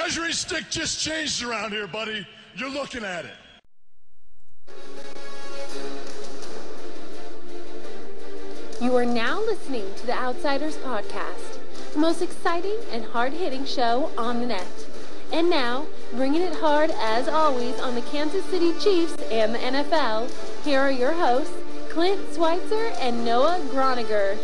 measuring stick just changed around here, buddy. You're looking at it. You are now listening to the Outsiders Podcast, the most exciting and hard-hitting show on the net. And now, bringing it hard as always on the Kansas City Chiefs and the NFL, here are your hosts, Clint Schweitzer and Noah Groniger.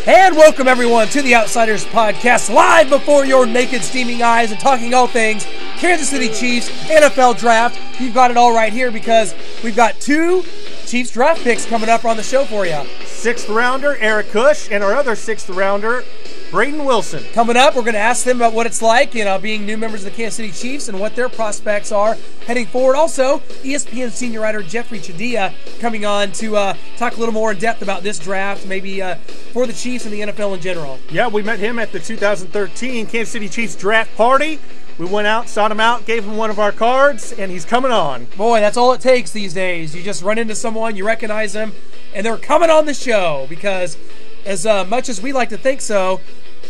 And welcome everyone to the Outsiders Podcast, live before your naked steaming eyes and talking all things Kansas City Chiefs NFL Draft. You've got it all right here because we've got two Chiefs draft picks coming up on the show for you. Sixth rounder, Eric Kush, and our other sixth rounder, Braden Wilson. Coming up, we're going to ask them about what it's like, being new members of the Kansas City Chiefs and what their prospects are heading forward. Also, ESPN senior writer Jeffri Chadiha coming on to talk a little more in depth about this draft, maybe for the Chiefs and the NFL in general. Yeah, we met him at the 2013 Kansas City Chiefs draft party. We went out, sought him out, gave him one of our cards, and he's coming on. Boy, that's all it takes these days. You just run into someone, you recognize them, and they're coming on the show because as much as we like to think so,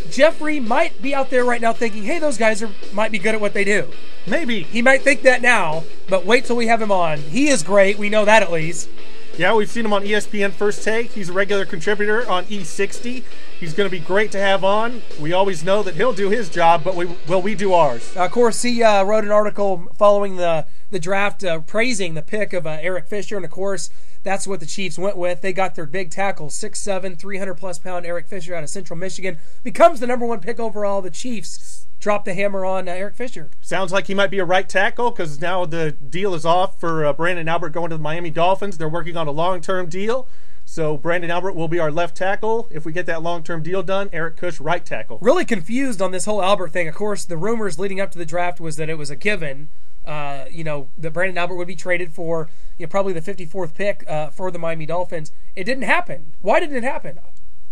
Jeffri might be out there right now thinking, hey, those guys might be good at what they do. Maybe. He might think that now, but wait till we have him on. He is great. We know that at least. Yeah, we've seen him on ESPN First Take. He's a regular contributor on E60. He's going to be great to have on. We always know that he'll do his job, but we do ours. Of course, he wrote an article following the draft praising the pick of Eric Fisher, and of course, that's what the Chiefs went with. They got their big tackle, 6'7", 300-plus pound Eric Fisher out of Central Michigan. Becomes the number one pick overall. The Chiefs dropped the hammer on Eric Fisher. Sounds like he might be a right tackle because now the deal is off for Brandon Albert going to the Miami Dolphins. They're working on a long-term deal. So Brandon Albert will be our left tackle. If we get that long-term deal done, Eric Kush, right tackle. Really confused on this whole Albert thing. Of course, the rumors leading up to the draft was that it was a given, that Brandon Albert would be traded for probably the 54th pick for the Miami Dolphins. It didn't happen. Why didn't it happen?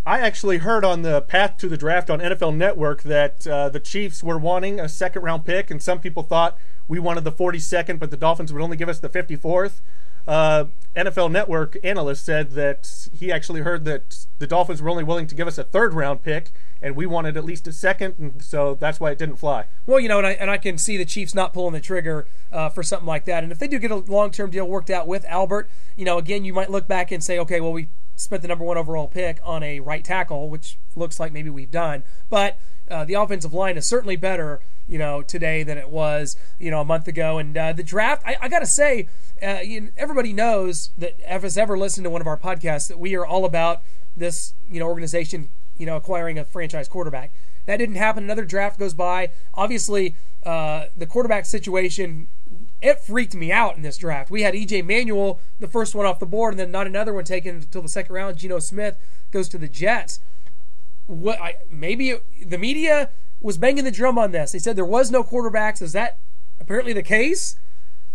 I actually heard on the path to the draft on NFL Network that the Chiefs were wanting a second-round pick, and some people thought we wanted the 42nd, but the Dolphins would only give us the 54th. NFL Network analyst said that he actually heard that the Dolphins were only willing to give us a third-round pick, and we wanted at least a second, and so that's why it didn't fly. Well, and I can see the Chiefs not pulling the trigger for something like that. And if they do get a long-term deal worked out with Albert, again, you might look back and say, okay, well, we spent the number one overall pick on a right tackle, which looks like maybe we've done. But the offensive line is certainly better, today than it was, a month ago. And the draft, I got to say, everybody knows that if has ever listened to one of our podcasts that we are all about this, organization, acquiring a franchise quarterback. That didn't happen. Another draft goes by. Obviously, the quarterback situation, it freaked me out in this draft. We had E.J. Manuel, the first one off the board, and then not another one taken until the second round. Geno Smith goes to the Jets. Maybe the media was banging the drum on this. They said there was no quarterbacks. Is that apparently the case?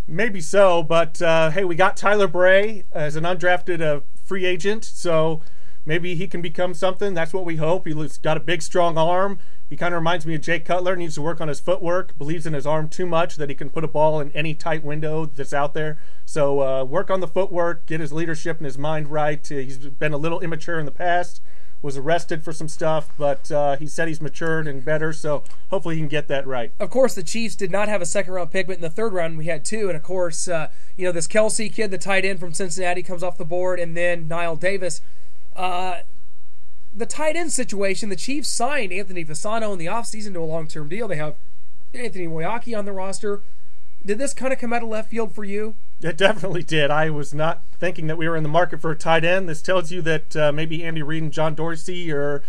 Maybe so, but hey, we got Tyler Bray as an undrafted free agent, so maybe he can become something. That's what we hope. He's got a big, strong arm. He kind of reminds me of Jay Cutler. Needs to work on his footwork. Believes in his arm too much that he can put a ball in any tight window that's out there. So work on the footwork, get his leadership and his mind right. He's been a little immature in the past. Was arrested for some stuff, but he said he's matured and better, so hopefully he can get that right. Of course, the Chiefs did not have a second-round pick, but in the third round we had two, and of course, this Kelsey kid, the tight end from Cincinnati, comes off the board, and then Niall Davis. The tight end situation, the Chiefs signed Anthony Fasano in the offseason to a long-term deal. They have Anthony Moyaki on the roster. Did this kind of come out of left field for you? It definitely did. I was not thinking that we were in the market for a tight end. This tells you that maybe Andy Reid and John Dorsey are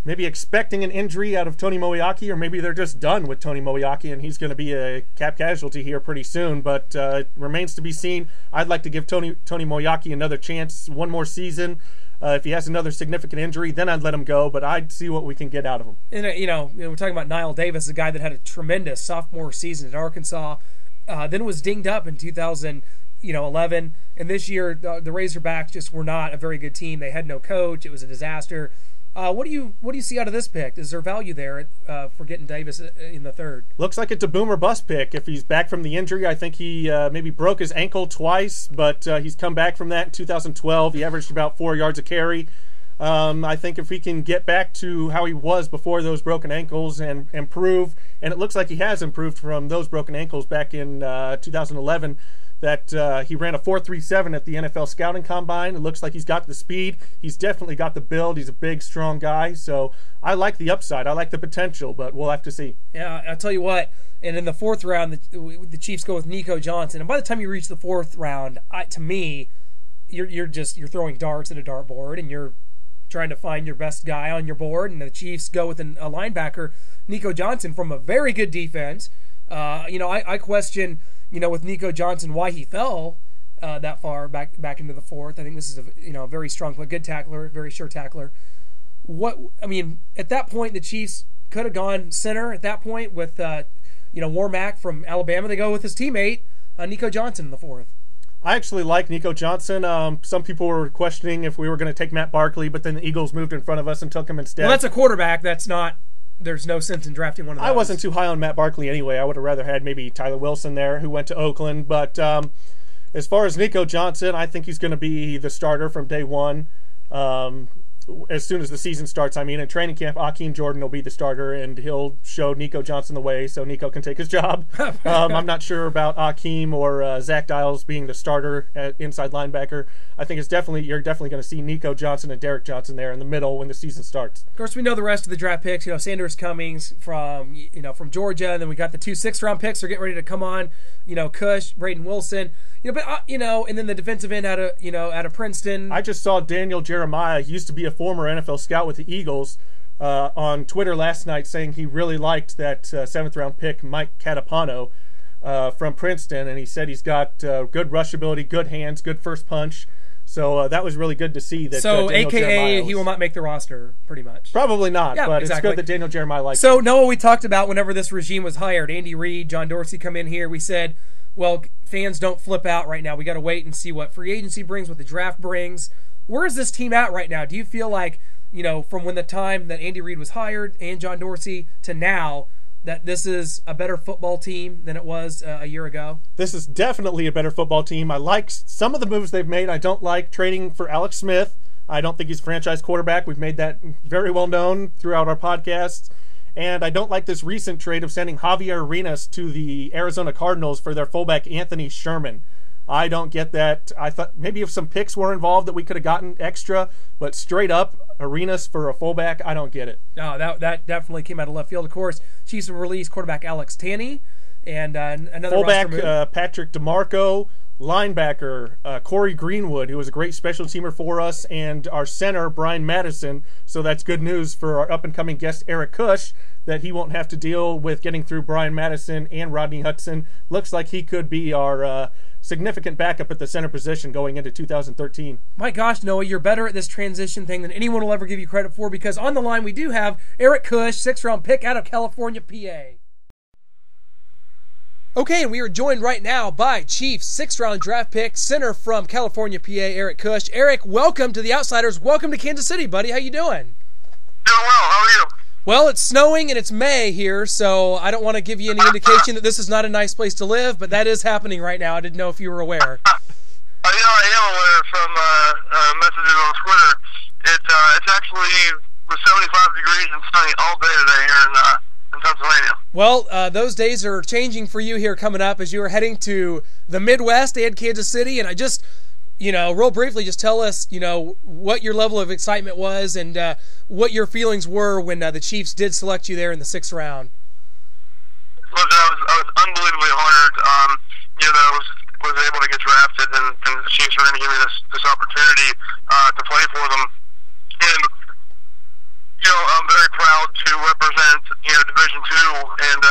maybe expecting an injury out of Tony Moyaki, or maybe they're just done with Tony Moyaki and he's going to be a cap casualty here pretty soon. But it remains to be seen. I'd like to give Tony Moyaki another chance, one more season. If he has another significant injury, then I'd let him go, but I'd see what we can get out of him. And, we're talking about Niall Davis, a guy that had a tremendous sophomore season at Arkansas, then was dinged up in 2011, and this year the Razorbacks just were not a very good team. They had no coach. It was a disaster. What do you see out of this pick? Is there value there for getting Davis in the third? Looks like it's a boom or bust pick. If he's back from the injury, I think he maybe broke his ankle twice, but he's come back from that in 2012. He averaged about 4 yards a carry. I think if he can get back to how he was before those broken ankles and improve, and it looks like he has improved from those broken ankles back in 2011, that he ran a 4.37 at the NFL Scouting Combine. It looks like he's got the speed. He's definitely got the build. He's a big, strong guy. So I like the upside. I like the potential, but we'll have to see. Yeah, I'll tell you what. And in the fourth round, the Chiefs go with Nico Johnson. And by the time you reach the fourth round, to me, you're throwing darts at a dartboard, and you're trying to find your best guy on your board. And the Chiefs go with a linebacker, Nico Johnson, from a very good defense. I question, with Nico Johnson, why he fell that far back into the fourth. I think this is a very strong, but good tackler, very sure tackler. At that point, the Chiefs could have gone center. At that point, with Warmack from Alabama, they go with his teammate Nico Johnson in the fourth. I actually like Nico Johnson. Some people were questioning if we were going to take Matt Barkley, but then the Eagles moved in front of us and took him instead. Well, that's a quarterback. That's not. There's no sense in drafting one of those. I wasn't too high on Matt Barkley anyway. I would have rather had maybe Tyler Wilson there, who went to Oakland. But as far as Nico Johnson, I think he's going to be the starter from day one. As soon as the season starts, in training camp, Akeem Jordan will be the starter, and he'll show Nico Johnson the way so Nico can take his job. I'm not sure about Akeem or Zach Dials being the starter at inside linebacker. I think you're definitely going to see Nico Johnson and Derek Johnson there in the middle when the season starts. Of course, we know the rest of the draft picks. Sanders Cummings from Georgia, and then we got the 2 6th-round picks are getting ready to come on. Kush, Braden Wilson. And then the defensive end out of Princeton. I just saw Daniel Jeremiah, he used to be a former NFL scout with the Eagles, on Twitter last night, saying he really liked that 7th-round pick, Mike Catapano, from Princeton, and he said he's got good rush ability, good hands, good first punch. So that was really good to see. That. So, AKA, he will not make the roster, pretty much. Probably not, yeah, but exactly. It's good that Daniel Jeremiah likes So, it. Noah, we talked about whenever this regime was hired, Andy Reid, John Dorsey come in here, we said, well, fans don't flip out right now. We got to wait and see what free agency brings, what the draft brings. Where is this team at right now? Do you feel like, from when the time that Andy Reid was hired and John Dorsey to now, that this is a better football team than it was a year ago? This is definitely a better football team. I like some of the moves they've made. I don't like trading for Alex Smith. I don't think he's a franchise quarterback. We've made that very well known throughout our podcasts. And I don't like this recent trade of sending Javier Arenas to the Arizona Cardinals for their fullback Anthony Sherman. I don't get that. I thought maybe if some picks were involved that we could have gotten extra, but straight up Arenas for a fullback, I don't get it. No, that definitely came out of left field. Of course, Chiefs will release quarterback Alex Tanney and another fullback Patrick DeMarco, linebacker Corey Greenwood, who was a great special teamer for us, and our center Brian Madison. So that's good news for our up-and-coming guest Eric Kush, that he won't have to deal with getting through Brian Madison and Rodney Hudson. Looks like he could be our significant backup at the center position going into 2013. My gosh, Noah, you're better at this transition thing than anyone will ever give you credit for, because on the line we do have Eric Kush, 6th-round pick out of California, PA. Okay, and we are joined right now by Chiefs 6th-round draft pick, center from California, PA, Eric Kush. Eric, welcome to the Outsiders. Welcome to Kansas City, buddy. How you doing? Doing well. How are you? Well, it's snowing and it's May here, so I don't want to give you any indication that this is not a nice place to live, but that is happening right now. I didn't know if you were aware. I am aware from messages on Twitter. It's actually 75 degrees and sunny all day today here in Pennsylvania. Well, those days are changing for you here coming up as you are heading to the Midwest and Kansas City, and I just, real briefly, just tell us, what your level of excitement was and what your feelings were when the Chiefs did select you there in the 6th round. Look, I was unbelievably honored, that I was able to get drafted, and the Chiefs were going to give me this opportunity to play for them. And, I'm very proud to represent, Division II and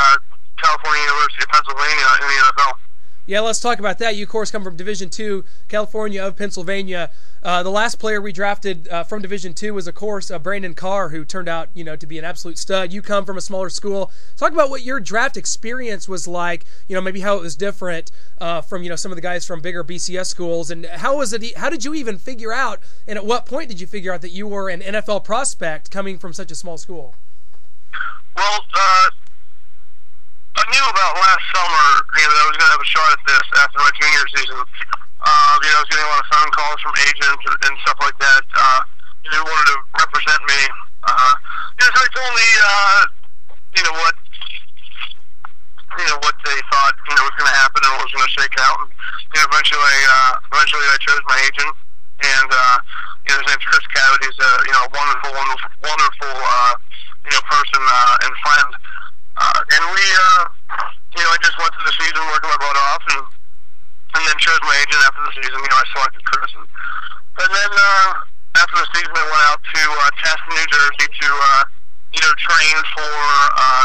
California University of Pennsylvania in the NFL. Yeah, let's talk about that. You, of course, come from Division II, California of Pennsylvania. The last player we drafted from Division II was, of course, Brandon Carr, who turned out, to be an absolute stud. You come from a smaller school. Talk about what your draft experience was like. Maybe how it was different from some of the guys from bigger BCS schools, and how was it? How did you even figure out? And at what point did you figure out that you were an NFL prospect coming from such a small school? Well, I knew about last summer, that I was going to have a shot at this after my junior season. I was getting a lot of phone calls from agents and stuff like that. Who wanted to represent me. So they told me, what they thought, was going to happen and what was going to shake out. And eventually I chose my agent, and his name's Chris Cavett. He's a wonderful person and friend. And we, I just went through the season working my butt off, and then chose my agent after the season. I selected Chris. And then after the season, I went out to Tustin, New Jersey to train for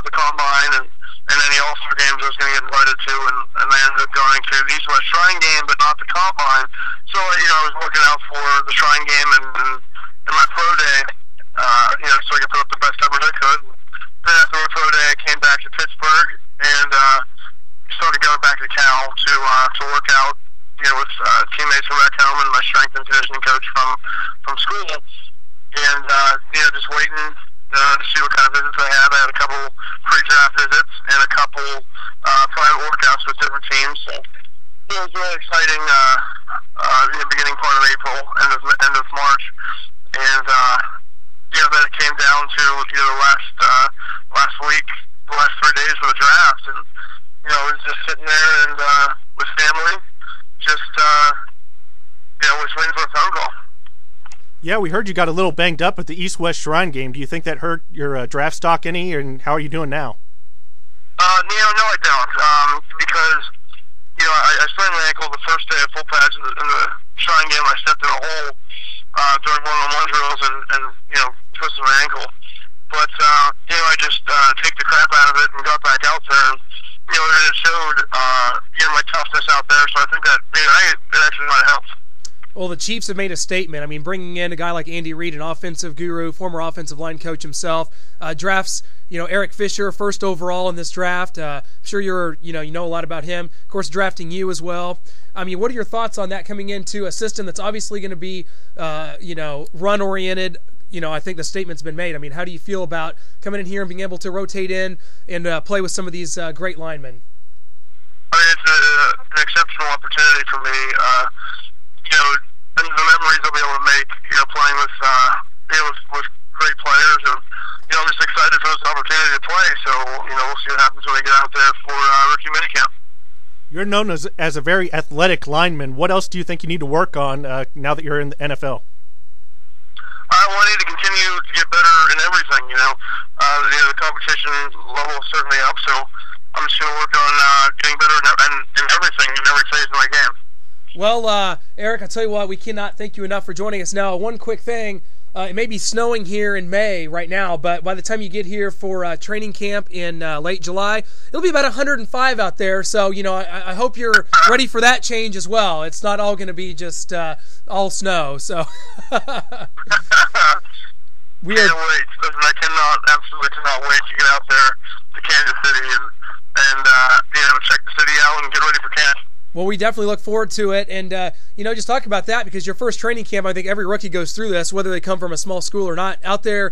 the Combine and any All-Star games I was going to get invited to. And I ended up going to the East-West Shrine game, but not the Combine. So, I was looking out for the Shrine game and my pro day, so I could put up the best numbers I could. Then after my pro day, I came back to Pittsburgh and started going back to Cal to work out, with teammates from back home and my strength and conditioning coach from school, and just waiting to see what kind of visits I had. I had a couple pre-draft visits and a couple private workouts with different teams. So it was really exciting. In the beginning part of April, end of March, and then it came down to the last week, the last 3 days of the draft, and I was just sitting there and with family, just was waiting for a phone call. Yeah, we heard you got a little banged up at the East-West Shrine game. Do you think that hurt your draft stock any, and how are you doing now? No, I don't, because I sprained my ankle the first day of full pads in the Shrine game. I stepped in a hole during one-on-one drills and twisted my ankle. But, I just take the crap out of it and got back out there. And, it showed, my toughness out there. So I think that, it actually might have helped. Well, the Chiefs have made a statement. I mean, bringing in a guy like Andy Reid, an offensive guru, former offensive line coach himself, drafts, Eric Fisher, first overall in this draft. I'm sure you know a lot about him. Of course, drafting you as well. I mean, what are your thoughts on that coming into a system that's obviously going to be, run-oriented? I think the statement's been made. I mean, how do you feel about coming in here and being able to rotate in and play with some of these great linemen? I mean, it's an exceptional opportunity for me. And the memories I'll be able to make, playing with great players, and I'm just excited for this opportunity to play. So, we'll see what happens when we get out there for rookie minicamp. You're known as a very athletic lineman. What else do you think you need to work on now that you're in the NFL? Well, I need to continue to get better in everything. The competition level is certainly up, so I'm just going to work on getting better in everything, in every phase of my game. Well, Eric, I'll tell you what, we cannot thank you enough for joining us. Now, one quick thing, it may be snowing here in May right now, but by the time you get here for training camp in late July, it'll be about 105 out there. So, I hope you're ready for that change as well. It's not all going to be just all snow. So we can't wait. Listen, I absolutely cannot wait to get out there to Kansas City and check the city out and get ready for camp. Well, we definitely look forward to it, and just talk about that, because your first training camp, I think every rookie goes through this, whether they come from a small school or not, out there,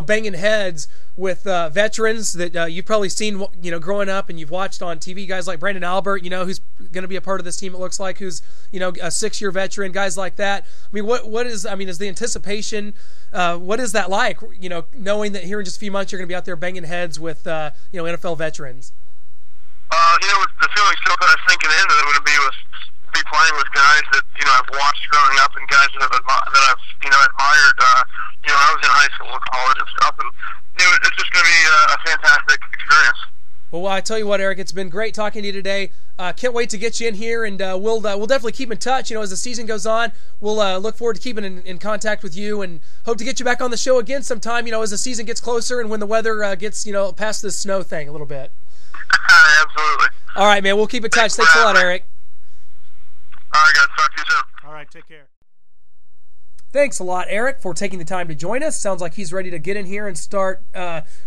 banging heads with veterans that you've probably seen, growing up, and you've watched on TV, guys like Brandon Albert, who's going to be a part of this team, it looks like, who's, a 6-year veteran, guys like that. I mean, is the anticipation, what is that like, knowing that here in just a few months you're going to be out there banging heads with, NFL veterans? The feeling still kind of sinking in that I'm going to be playing with guys that I've watched growing up and guys that I've admired. I was in high school and college and stuff, and it's just going to be a fantastic experience. Well, I tell you what, Eric, it's been great talking to you today. Can't wait to get you in here, and we'll definitely keep in touch. As the season goes on, we'll look forward to keeping in contact with you, and hope to get you back on the show again sometime. As the season gets closer and when the weather gets past this snow thing a little bit. Absolutely. All right, man. We'll keep in touch. Thanks a lot, Eric. All right, guys. Talk to you soon. All right, take care. Thanks a lot, Eric, for taking the time to join us. Sounds like he's ready to get in here and start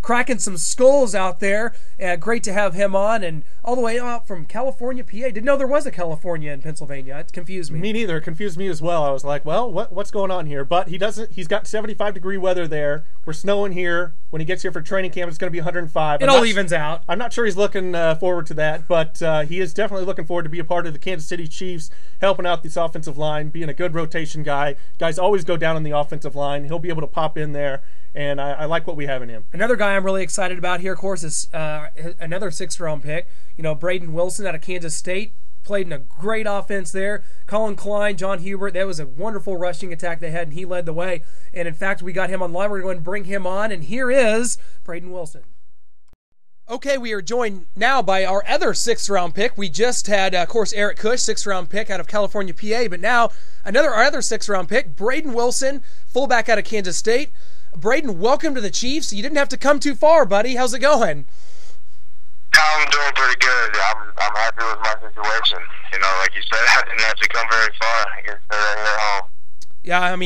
cracking some skulls out there. Great to have him on, and all the way out from California, PA. Didn't know there was a California in Pennsylvania. It confused me. Me neither. It confused me as well. I was like, well, what's going on here? But he doesn't. He's got 75-degree weather there. We're snowing here. When he gets here for training camp, it's going to be 105. It all evens out. I'm not sure he's looking forward to that, but he is definitely looking forward to be a part of the Kansas City Chiefs, helping out this offensive line, being a good rotation guy. Guys always go down on the offensive line. He'll be able to pop in there, and I like what we have in him. Another guy I'm really excited about here, of course, is another 6th-round pick. Braden Wilson out of Kansas State. Played in a great offense there. Colin Klein, John Hubert, that was a wonderful rushing attack they had, and he led the way. And in fact, we got him online. We're going to bring him on, and here is Braden Wilson. Okay, we are joined now by our other 6th-round pick. We just had, of course, Eric Kush, 6th-round pick out of California, PA, but now our other 6th-round pick, Braden Wilson, fullback out of Kansas State. Braden, welcome to the Chiefs. You didn't have to come too far, buddy. How's it going? I'm doing pretty good. I'm happy with my situation. Like you said, I didn't have to come very far. I can stay right here at home. Yeah,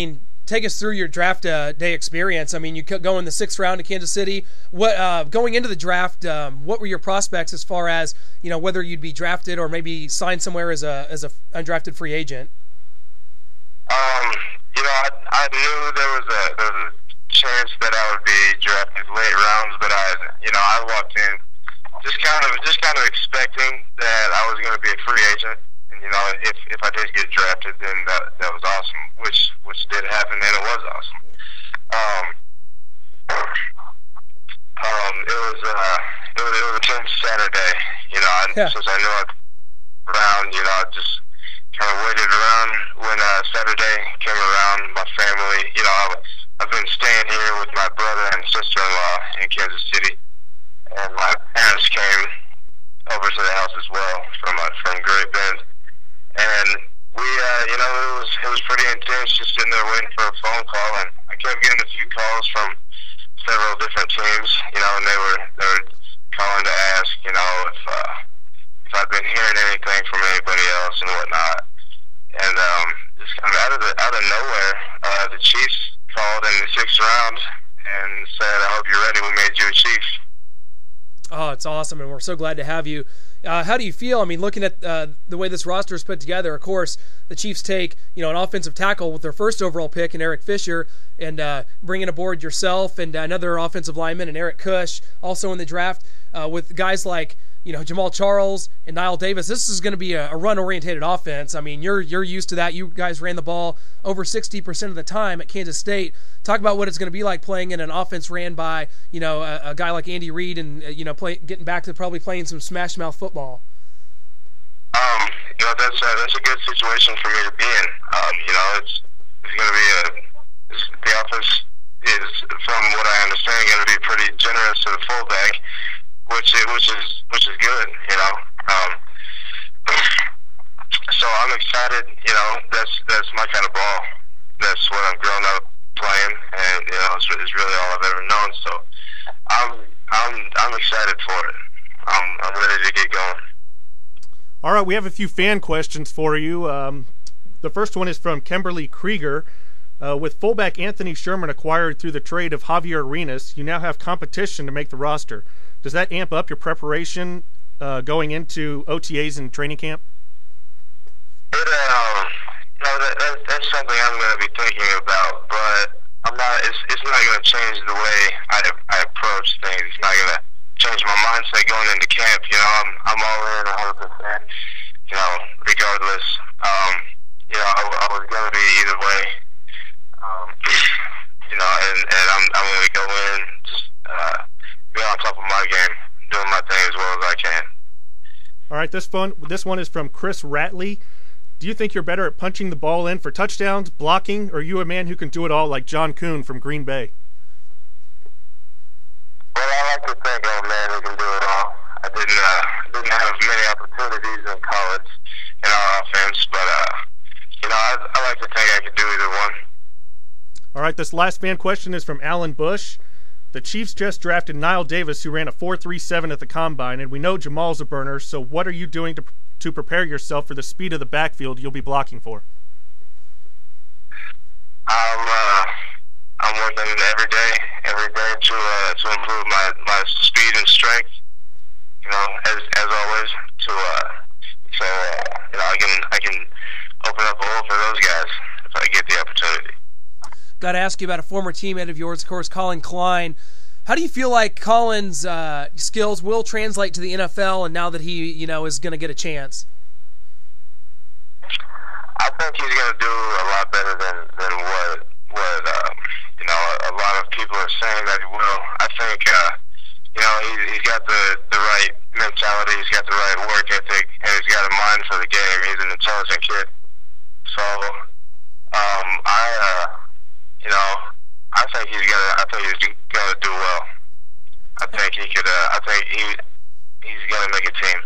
take us through your draft day experience. You go in the 6th round to Kansas City. What going into the draft? What were your prospects as far as whether you'd be drafted or maybe signed somewhere as a undrafted free agent? I knew there was a chance that I would be drafted late rounds, but I walked in just kind of expecting that I was going to be a free agent, and if I did get drafted, then that was awesome, which did happen, and it was awesome. It was a tense Saturday, since I knew I'd around, I just kind of waited around when Saturday came around. My family, I've been staying here with my brother and sister-in-law in Kansas City. And my parents came over to the house as well from Great Bend, and we, it was pretty intense, just sitting there waiting for a phone call, and I kept getting a few calls from several different teams, and they were calling to ask, if I'd been hearing anything from anybody else and whatnot, and just kind of out of nowhere, the Chiefs called in the 6th round and said, "I hope you're ready. We made you a Chief." Oh, it's awesome, and we're so glad to have you. How do you feel? Looking at the way this roster is put together, of course, the Chiefs take an offensive tackle with their 1st overall pick in Eric Fisher, and bringing aboard yourself and another offensive lineman and Eric Kush, also in the draft, with guys like Jamal Charles and Niall Davis. This is going to be a run-oriented offense. You're used to that. You guys ran the ball over 60% of the time at Kansas State. Talk about what it's going to be like playing in an offense ran by a guy like Andy Reid and getting back to probably playing some smash mouth football. That's a good situation for me to be in. It's going to be the offense is, from what I understand, going to be pretty generous to the fullback, which is good. So I'm excited. That's my kind of ball. That's what I've grown up playing, and it's really all I've ever known. So I'm excited for it. I'm ready to get going. All right, we have a few fan questions for you. The first one is from Kimberly Krieger. With fullback Anthony Sherman acquired through the trade of Javier Arenas, you now have competition to make the roster. Does that amp up your preparation going into OTAs and training camp? That's something I'm going to be thinking about, but I'm not. It's not going to change the way I approach things. It's not going to change my mindset going into camp. I'm all in 100%. Regardless. I was going to be either way. And I'm going to go in, just be on top of my game, doing my thing as well as I can. All right, this one is from Chris Ratley. Do you think you're better at punching the ball in for touchdowns, blocking, or are you a man who can do it all like John Kuhn from Green Bay? Well, I like to think I'm a man who can do it all. I didn't have many opportunities in college in our offense, but I like to think I could do either one. All right, this last fan question is from Alan Bush. The Chiefs just drafted Niall Davis, who ran a 4.37 at the Combine, and we know Jamal's a burner, so what are you doing to to prepare yourself for the speed of the backfield you'll be blocking for? I'm working every day to improve my speed and strength. You know, as always, so I can open up a hole for those guys if I get the opportunity. Got to ask you about a former teammate of yours, of course, Colin Klein. How do you feel like Colin's skills will translate to the NFL, and now that he, is going to get a chance? I think he's going to do a lot better than what a lot of people are saying that he will. I think he's got the right mentality, he's got the right work ethic, and he's got a mind for the game. He's an intelligent kid. So I think he's gonna do well. I think he could. I think he's gonna make a team.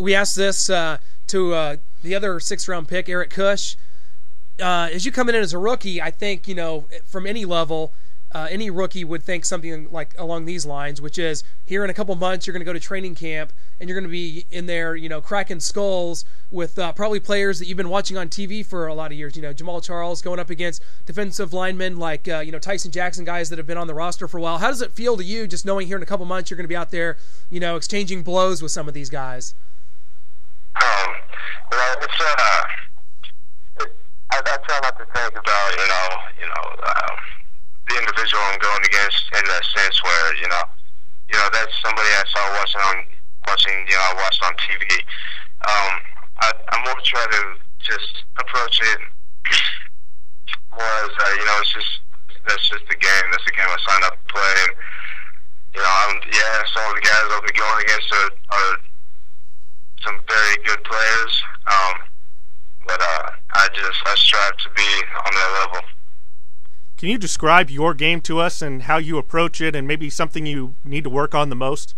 We asked this to the other 6th-round pick, Eric Kush. As you come in as a rookie, I think from any level, any rookie would think something like along these lines, which is here in a couple months you're going to go to training camp and you're going to be in there, cracking skulls with probably players that you've been watching on TV for a lot of years. Jamal Charles going up against defensive linemen like Tyson Jackson, guys that have been on the roster for a while. How does it feel to you just knowing here in a couple months you're going to be out there, exchanging blows with some of these guys? It's I try not to think about the individual I'm going against in that sense where that's somebody I saw I watched on TV. I more try to just approach it more as that's just the game. That's the game I signed up to play. And some of the guys I'll be going against are some very good players. But I strive to be on that level. Can you describe your game to us and how you approach it and maybe something you need to work on the most?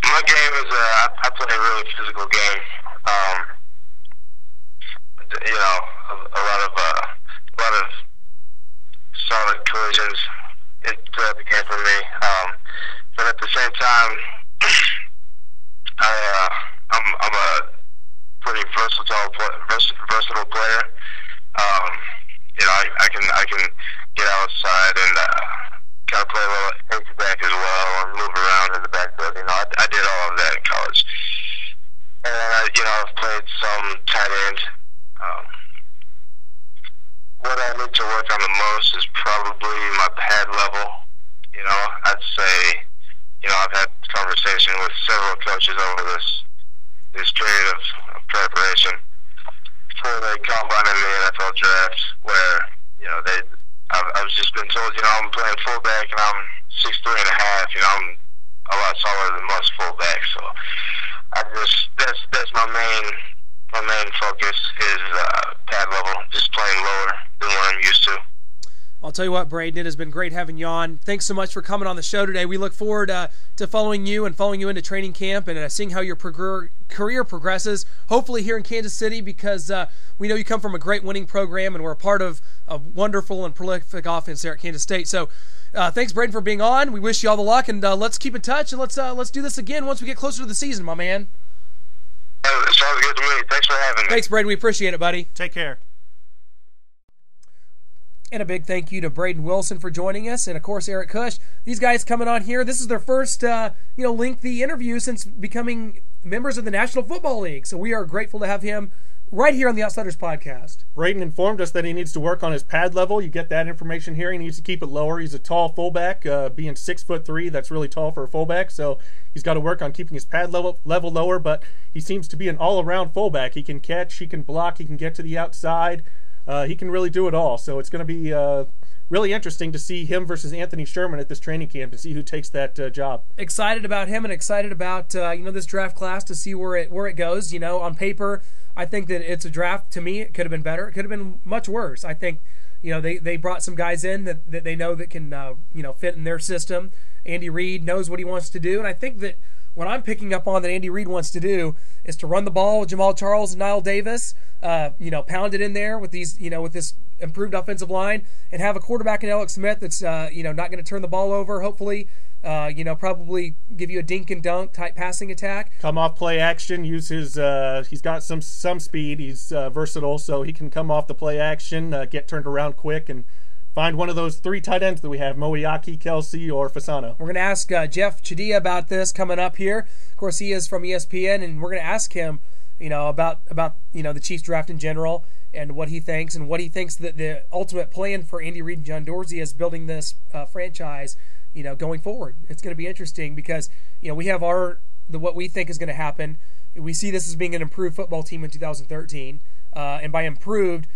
My game is I play a really physical game. A lot of solid collisions throughout the game for me. But at the same time, I'm a pretty versatile player. I can get outside and kind of play a little H-back as well, or move around in the backfield. I did all of that in college, and I've played some tight end. What I need to work on the most is probably my pad level. I'd say I've had conversation with several coaches over this period of preparation for the combine and the NFL draft, where I've just been told I'm playing fullback and I'm 6'3" and a half. I'm a lot taller than most fullbacks, so that's my main focus is pad level, just playing lower than what I'm used to. I'll tell you what, Braden, it has been great having you on. Thanks so much for coming on the show today. We look forward to following you into training camp and seeing how your career progresses, hopefully here in Kansas City, because we know you come from a great winning program and we're a part of a wonderful and prolific offense there at Kansas State. So thanks, Braden, for being on. We wish you all the luck, and let's keep in touch, and let's do this again once we get closer to the season, my man. It sounds good to me. Thanks for having me. Thanks, Braden. We appreciate it, buddy. Take care. And a big thank you to Braden Wilson for joining us, and of course Eric Kush. These guys coming on here. This is their first, lengthy interview since becoming members of the National Football League. So we are grateful to have him right here on the Outsiders podcast. Braden informed us that he needs to work on his pad level. You get that information here. He needs to keep it lower. He's a tall fullback, being 6'3". That's really tall for a fullback. So he's got to work on keeping his pad level lower. But he seems to be an all-around fullback. He can catch, he can block, he can get to the outside. He can really do it all. So it's going to be really interesting to see him versus Anthony Sherman at this training camp and see who takes that job. Excited about him and excited about this draft class to see where it goes. On paper, I think that it's a draft. To me, it could have been better. It could have been much worse. I think they brought some guys in that they know that can fit in their system. Andy Reid knows what he wants to do, and I think that what I'm picking up on that Andy Reid wants to do is to run the ball with Jamal Charles and Niall Davis, pound it in there with these, with this improved offensive line, and have a quarterback in Alex Smith that's, not going to turn the ball over, hopefully, Probably give you a dink and dunk type passing attack. Come off play action, use his. He's got some speed. He's versatile, so he can come off the play action, get turned around quick, and find one of those 3 tight ends that we have: Moiaki, Kelsey, or Fasano. We're going to ask Jeff Chadiha about this coming up here. Of course, he is from ESPN, and we're going to ask him, about the Chiefs draft in general and what he thinks that the ultimate plan for Andy Reid and John Dorsey is building this franchise. Going forward, it's going to be interesting because we have what we think is going to happen. We see this as being an improved football team in 2013, and by improved,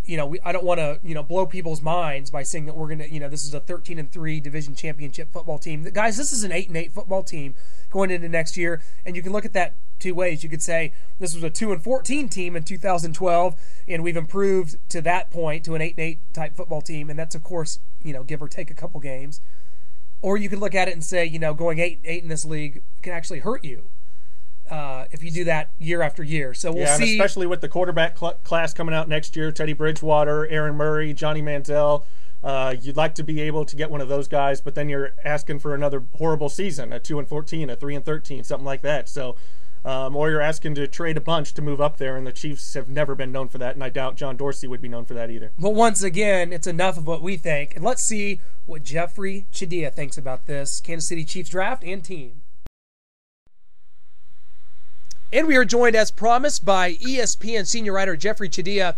I don't want to blow people's minds by saying that we're going to this is a 13-3 division championship football team. Guys, this is an 8-8 football team going into next year, and you can look at that 2 ways. You could say this was a 2-14 team in 2012, and we've improved to that point to an 8-8 type football team, and that's of course give or take a couple games. Or you could look at it and say, going 8-8 in this league can actually hurt you if you do that year after year. So we'll see. And especially with the quarterback class coming out next year, Teddy Bridgewater, Aaron Murray, Johnny Manziel. You'd like to be able to get one of those guys, but then you're asking for another horrible season, a 2-14, a 3-13, something like that. So, or you're asking to trade a bunch to move up there, and the Chiefs have never been known for that, and I doubt John Dorsey would be known for that either. But once again, it's enough of what we think, and let's see what Jeffri Chadiha thinks about this Kansas City Chiefs draft and team. And we are joined, as promised, by ESPN senior writer Jeffri Chadiha.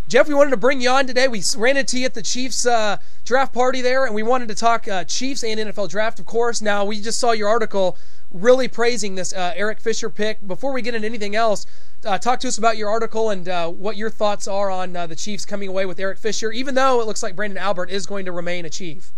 Jeff, we wanted to bring you on today. We ran into you at the Chiefs draft party there, and we wanted to talk Chiefs and NFL draft, of course. Now, we just saw your article really praising this Eric Fisher pick. Before we get into anything else, talk to us about your article and what your thoughts are on the Chiefs coming away with Eric Fisher, even though it looks like Brandon Albert is going to remain a Chief.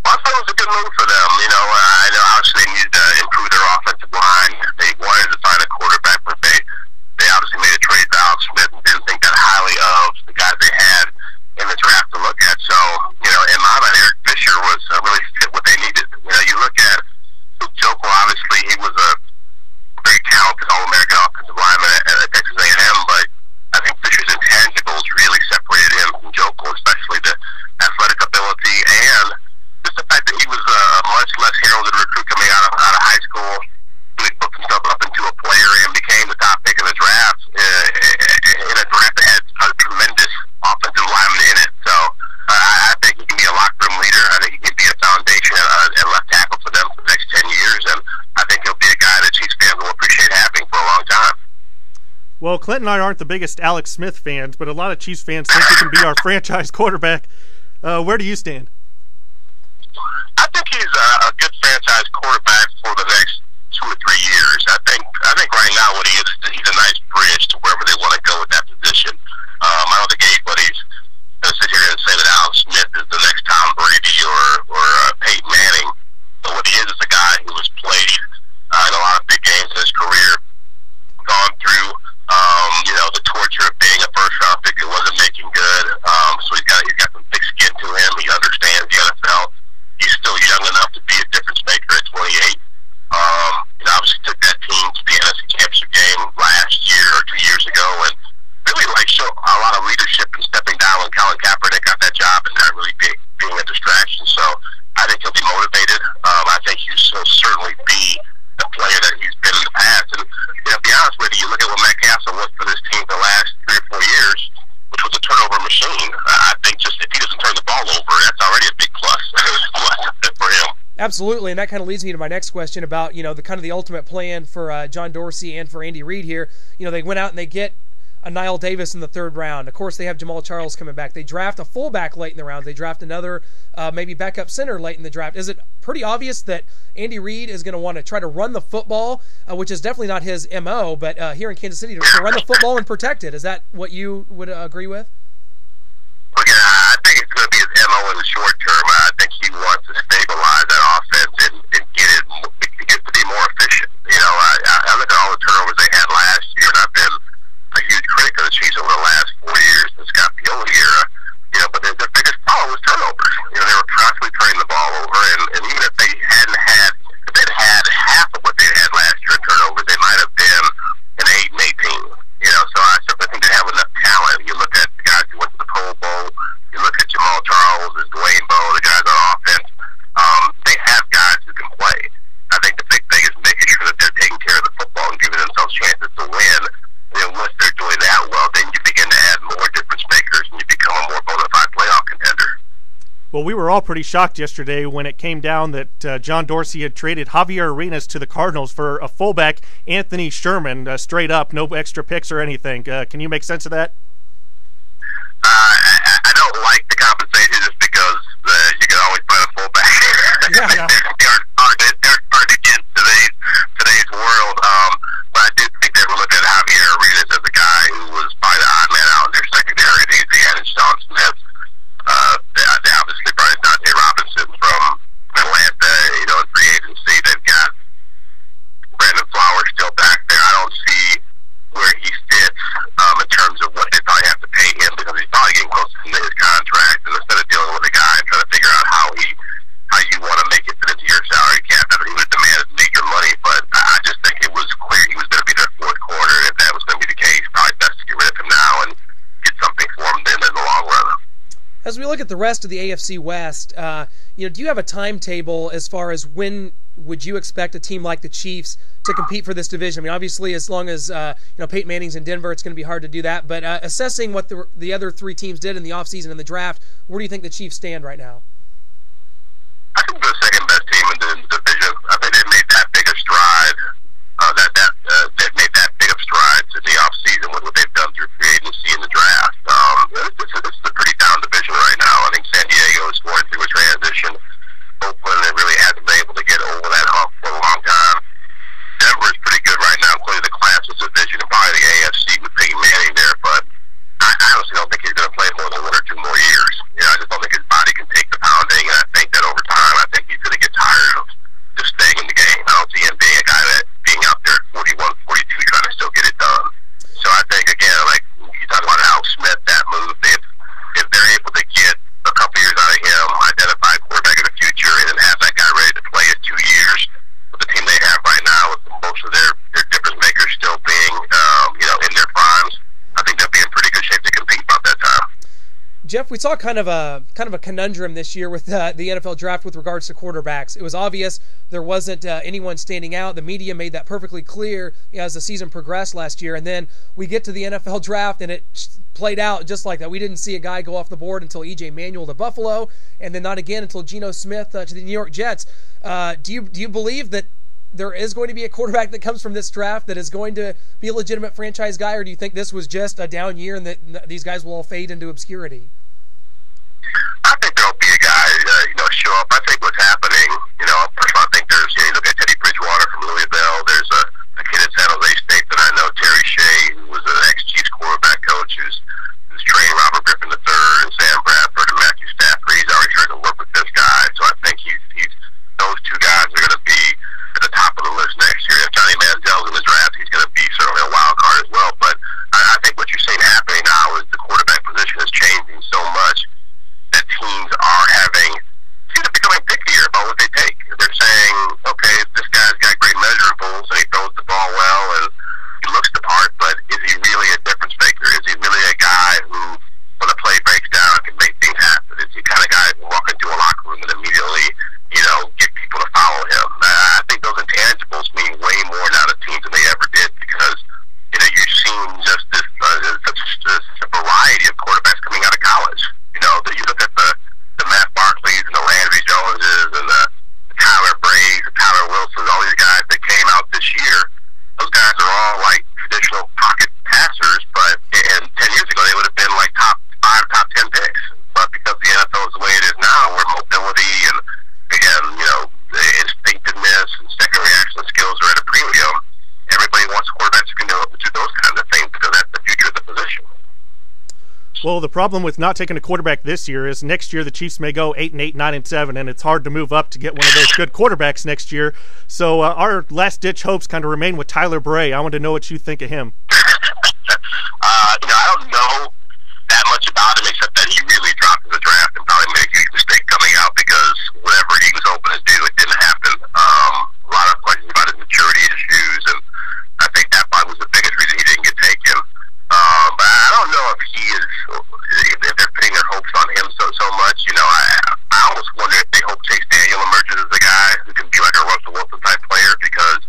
Well, I thought it was a good move for them. I know obviously they needed to improve their offensive line. They wanted to find a quarterback, but they obviously made a trade for Alex Smith and didn't think that highly of the guys they had in the draft to look at. So, in my mind, Eric Fisher was really fit what they needed. You look at Joko, obviously he was a very talented All-American offensive lineman at Texas A&M, but I think Fisher's intangibles really separated him from Joko, especially the athletic ability and just the fact that he was a much less heralded recruit coming out of high school. He booked himself up into a player and became the top pick in the draft in a draft that had a tremendous offensive lineman in it. So I think he can be a locker room leader. I think he can be a foundation at left tackle for them for the next 10 years, and I think he'll be a guy that Chiefs fans will appreciate having for a long time. Well, Clint and I aren't the biggest Alex Smith fans, but a lot of Chiefs fans think he can be our franchise quarterback. Where do you stand? I think he's a good franchise quarterback for the next 2 or 3 years. I think right now what he is, he's a nice bridge to wherever they want to go with that position. I don't think anybody's going to sit here and say that Alex Smith is the next Tom Brady or Peyton Manning. But what he is a guy who has played in a lot of big games in his career, gone through the torture of being a first-round pick who wasn't making good. So he's got some thick skin to him. He understands the NFL. He's still young enough to be a difference maker at 28. Obviously took that team to the NFC Championship game last year or 2 years ago, and really showed a lot of leadership and stepping down when Colin Kaepernick got that job and not really being a distraction. So I think he'll be motivated. I think he'll certainly be the player that he's been in the past. And to be honest with you, look at what Matt Castle was for this team the last 3 or 4 years, which was a turnover machine. I think just if he doesn't turn the ball over, that's already a big plus for him. Absolutely, and that kind of leads me to my next question about the ultimate plan for John Dorsey and for Andy Reid here. They went out and they get a Niall Davis in the 3rd round. Of course, they have Jamal Charles coming back. They draft a fullback late in the round. They draft another maybe backup center late in the draft. Is it pretty obvious that Andy Reid is going to want to try to run the football, which is definitely not his MO, but here in Kansas City to run the football and protect it? Is that what you would agree with? Well, yeah, I think it's going to be his MO in the short term. I think he wants to stabilize that offense and get it to be more efficient. I look at all the turnovers they had last year, and I've been a huge critic of the Chiefs over the last 4 years, the Scott Pioli era. But their biggest problem was turnovers. They were constantly turning the ball over, and even if they'd had half of what they had last year in turnovers, they might have been an 8-18. So I certainly think they have enough talent. You look at the guys who went to the Pro Bowl. You look at Jamal Charles, Dwayne Bowe, the guys on offense. out well, then you begin to add more difference makers, and you become a more bona fide playoff contender. Well, we were all pretty shocked yesterday when it came down that John Dorsey had traded Javier Arenas to the Cardinals for a fullback, Anthony Sherman, straight up, no extra picks or anything. Can you make sense of that? I don't like the compensation just because you can always find a fullback. Yeah. They're hard to get in today's world. But I do think they were looking at Javier Arenas as a guy who was probably the odd man out in their secondary. They added Sean Smith. They obviously brought in Dante Robinson from Atlanta, in free agency. They've got Brandon Flowers still back there. I don't see where he fits in terms of what they probably have to pay him, because he's probably getting close to the end of his contract, and instead of dealing with a guy and trying to figure out how you want to make it fit into your salary cap, I mean, he would have demanded major money, but I just think it was clear he was going to be their fourth corner, and if that was going to be the case, probably best to get rid of him now and get something for him then in the long run. As we look at the rest of the AFC West, do you have a timetable as far as when would you expect a team like the Chiefs to compete for this division? I mean, obviously, as long as Peyton Manning's in Denver, it's going to be hard to do that. But assessing what the other three teams did in the offseason and the draft, where do you think the Chiefs stand right now? I think they're the second best team in the division. I think they've made that big a stride. They've made that big of strides in the offseason with what they've done through free agency and the draft. It's a pretty down division right now. I think San Diego is going through a transition. Oakland, they really hasn't been able to get over that hump for a long time. Denver is pretty good right now, including the Classics division and probably the AFC with Peyton Manning there. But I honestly don't think he's going to play more than 1 or 2 more years. I just don't think his body can take the pounding, and I think that over time, I think he's going to get tired of just staying in the game. I don't see him being a guy that being out there at 41, 42 trying to still get it done. So I think, again, like you talk about Al Smith, that move, if they're able to get a couple years out of him, identify a quarterback in the future, and then have that guy ready to play in 2 years with the team they have right now, with most of their difference makers still being, in their primes, I think they'll be in pretty good shape to compete about that time. Jeff, we saw kind of a conundrum this year with the NFL draft with regards to quarterbacks. It was obvious there wasn't anyone standing out. The media made that perfectly clear as the season progressed last year. And then we get to the NFL draft, and it played out just like that. We didn't see a guy go off the board until E.J. Manuel to Buffalo, and then not again until Geno Smith to the New York Jets. Do you believe that there is going to be a quarterback that comes from this draft that is going to be a legitimate franchise guy, or do you think this was just a down year and that these guys will all fade into obscurity? I think there'll be a guy, show up. I think what's happening, first of all, I think there's, you look at Teddy Bridgewater from Louisville. There's a kid at San Jose State that I know, Terry Shea, who was an ex-Chiefs quarterback coach who's trained Robert Griffin III and Sam Bradford and Matthew Stafford. He's already trying to work with this guy. So I think he's those two guys are going to be at the top of the list next year. If Johnny Manziel's in the draft, he's going to be certainly a wild card as well. But I think what you're seeing happening now is the quarterback position is changing so much that teams are becoming pickier about what they take. They're saying, okay, this guy's got great measurables and he throws the ball well and he looks the part, but is he really a difference maker? Is he really a guy who, when the play breaks down, can make things happen? Is he the kind of guy who can walk into a locker room and immediately, get people to follow him? I think those intangibles mean way more now to teams than they ever did, because you're seeing just this such a variety of quarterbacks coming out of college. That you look at the Matt Barkleys and the Landry Joneses and the Tyler Brays, the Tyler Wilsons, all these guys that came out this year, those guys are all like traditional pocket passers, but 10 years ago they would have been like top 5, top 10 picks. But because the NFL is the way it is now, where mobility and, again, the instinctiveness and second reaction skills are at a premium, everybody wants quarterbacks who can do those kinds of things, because that's the future of the position. Well, the problem with not taking a quarterback this year is next year the Chiefs may go 8-8, 9-7, and it's hard to move up to get one of those good quarterbacks next year. So our last-ditch hopes kind of remain with Tyler Bray. I want to know what you think of him. I don't know that much about him, except that he really dropped in the draft and probably made a huge mistake coming out, because whatever he was hoping to do, it didn't happen. A lot of questions about his maturity issues, and I think that probably was the biggest reason he didn't get taken. But I don't know if they're putting their hopes on him so much. I almost wonder if they hope Chase Daniel emerges as a guy who can be like a Russell Wilson type player, because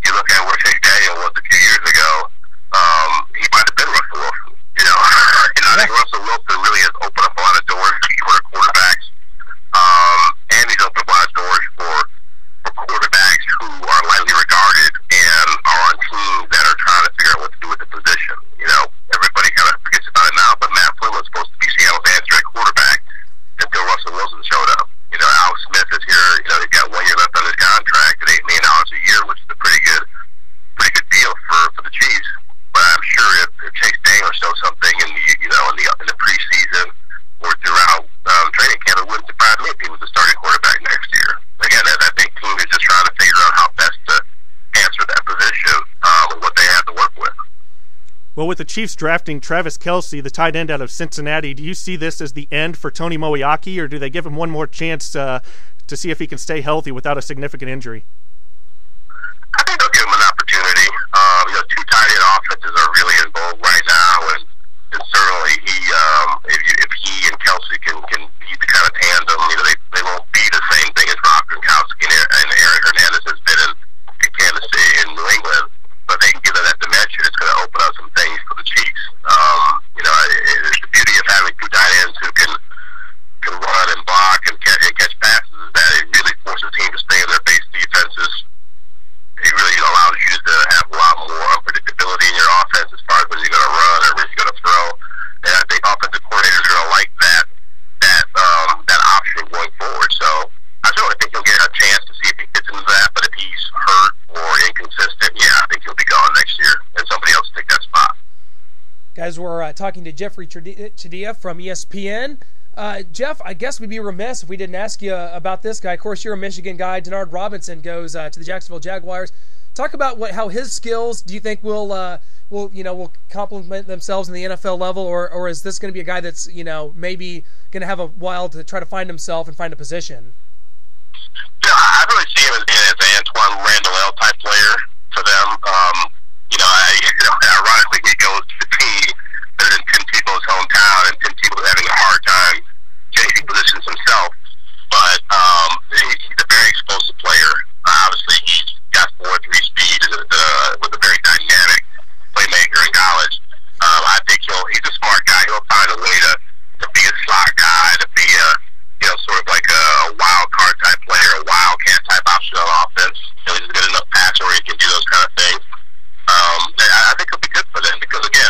you look at where Chase Daniel was a few years ago, he might have been Russell year, he's got 1 year left on his contract at $8 million a year, which is a pretty good deal for the Chiefs. But I'm sure if Chase Daniel shows something in the preseason or throughout training camp, it wouldn't surprise me if he was the starting quarterback next year. Again, I think team is just trying to figure out how best to answer that position with what they have to work with. Well, with the Chiefs drafting Travis Kelce, the tight end out of Cincinnati, do you see this as the end for Tony Moeaki, or do they give him one more chance to see if he can stay healthy without a significant injury? I think they'll give him an opportunity. Two tight end offenses are really in vogue right now, and certainly if he and Kelce can be the kind of tandem, they won't be the same thing as Rob Gronkowski and Aaron Hernandez has been in Kansas City and New England, but they can give them that dimension. It's going to open up some things for the Chiefs. The beauty of having two tight ends who can run and block and catch passes is that it really forces the team to stay in their base defenses. It really allows you to have a lot more unpredictability in your offense as far as when you're going to run or when you're going to throw. And I think offensive coordinators are going to like that option going forward. So I certainly think he'll get a chance to see if he fits into that. But if he's hurt or inconsistent, I think he'll be gone next year, and somebody else will take that spot. Guys, we're talking to Jeffri Chadiha from ESPN. Jeff, I guess we'd be remiss if we didn't ask you about this guy. Of course, you're a Michigan guy. Denard Robinson goes to the Jacksonville Jaguars. Talk about how his skills do you think will complement themselves in the NFL level, or is this going to be a guy that's maybe going to have a while to try to find himself and find a position? I really see him as an Antoine Randall type player for them. Ironically, he goes to the team that is in Tim Tebow's hometown, and Tim Tebow is having a hard time changing positions himself. But he's a very explosive player. Obviously, he's got 4.3 speed with a very dynamic playmaker in college. I think he's a smart guy. He'll find a way to be a slot guy, to be sort of like a wild card type player, a wildcat type option on offense. He's a good enough passer where he can do those kind of things. I think it'll be good for them because, again,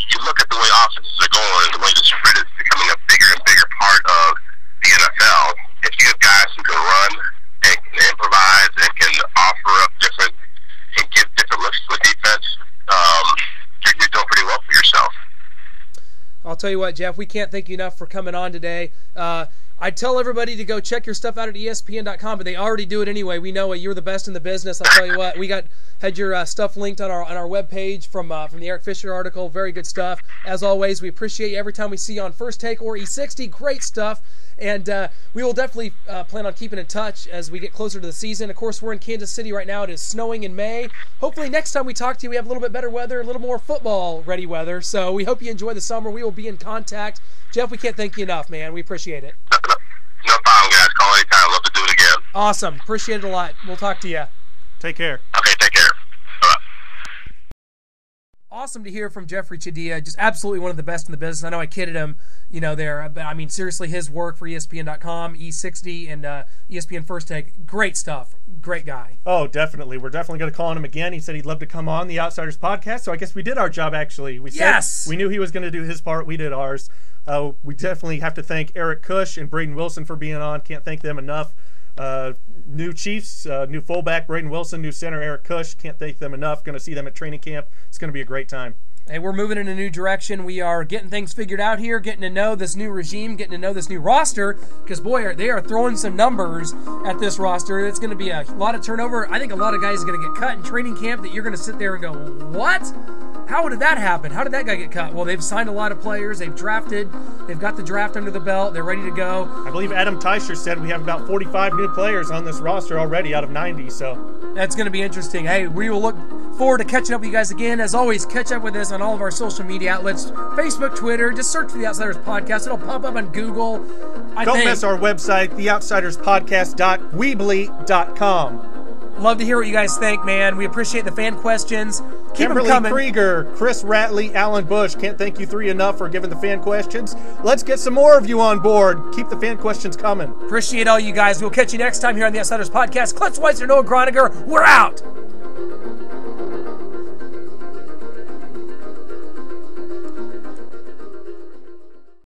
you look at the way offenses are going and the way the spread is becoming a bigger and bigger part of the NFL. If you have guys who can run and can improvise and can offer up and give different looks to the defense, you're doing pretty well for yourself. I'll tell you what, Jeff, we can't thank you enough for coming on today. I tell everybody to go check your stuff out at ESPN.com, but they already do it anyway. We know you're the best in the business. I'll tell you what, we had your stuff linked on our webpage from the Eric Fisher article. Very good stuff. As always, we appreciate you every time we see you on First Take or E60. Great stuff. And we will definitely plan on keeping in touch as we get closer to the season. Of course, we're in Kansas City right now. It is snowing in May. Hopefully next time we talk to you, we have a little bit better weather, a little more football-ready weather. So we hope you enjoy the summer. We will be in contact. Jeff, we can't thank you enough, man. We appreciate it. No problem, guys. Call anytime. Love to do it again. Awesome. Appreciate it a lot. We'll talk to you. Take care. Okay, take care. Bye. Awesome to hear from Jeffri Chadiha. Just absolutely one of the best in the business. I know I kidded him, there. But, I mean, seriously, his work for ESPN.com, E60, and ESPN First Take, great stuff. Great guy. Oh, definitely. We're definitely going to call on him again. He said he'd love to come on the Outsiders podcast, so I guess we did our job, actually. Yes! We knew he was going to do his part. We did ours. We definitely have to thank Eric Kush and Braden Wilson for being on. Can't thank them enough. New Chiefs, new fullback Braden Wilson, new center Eric Kush. Can't thank them enough. Going to see them at training camp. It's going to be a great time. Hey, we're moving in a new direction. We are getting things figured out here, getting to know this new regime, getting to know this new roster, because, boy, they are throwing some numbers at this roster. It's going to be a lot of turnover. I think a lot of guys are going to get cut in training camp that you're going to sit there and go, what? How did that happen? How did that guy get cut? Well, they've signed a lot of players. They've drafted. They've got the draft under the belt. They're ready to go. I believe Adam Teicher said we have about 45 new players on this roster already out of 90, so that's going to be interesting. Hey, we will look forward to catching up with you guys again. As always, catch up with us on all of our social media outlets, Facebook, Twitter. Just search for The Outsiders Podcast. It'll pop up on Google. Don't miss our website, theoutsiderspodcast.weebly.com. Love to hear what you guys think, man. We appreciate the fan questions. Keep Kimberly them coming. Krieger, Chris Ratley, Alan Bush. Can't thank you three enough for giving the fan questions. Let's get some more of you on board. Keep the fan questions coming. Appreciate all you guys. We'll catch you next time here on The Outsiders Podcast. Klutz Weiss and Noah Groniger. We're out.